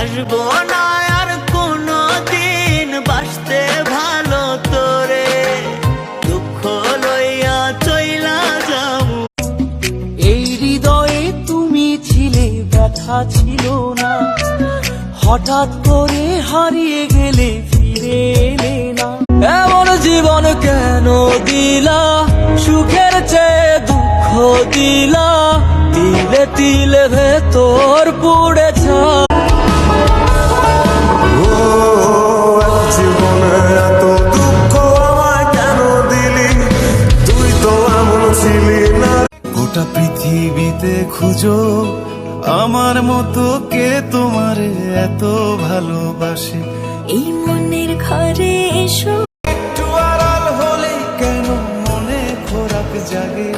বাসবো না আর কোনো দিন, বাসতে ভালো তোরে দুঃখ লইয়া চইলা যাবো। এই হৃদয়ে তুমি ছিলে, ব্যথা ছিল না, হঠাৎ করে হারিয়ে গেলে, ফিরে এলে না। এমন জীবন কেন দিলা, সুখের চেয়ে দুঃখ দিলা, তিলে তিলে ভেতর পুড়ে ছা। জীবনে এত দুঃখ আমায় কেন দিলি, তুই তো এমন ছিলি না। গোটা পৃথিবীতে খুঁজো আমার মতো কে তোমারে এত ভালোবাসে। এই মনের ঘরে এসো, একটু আড়াল হলে কেন মনে খোরাক জাগে।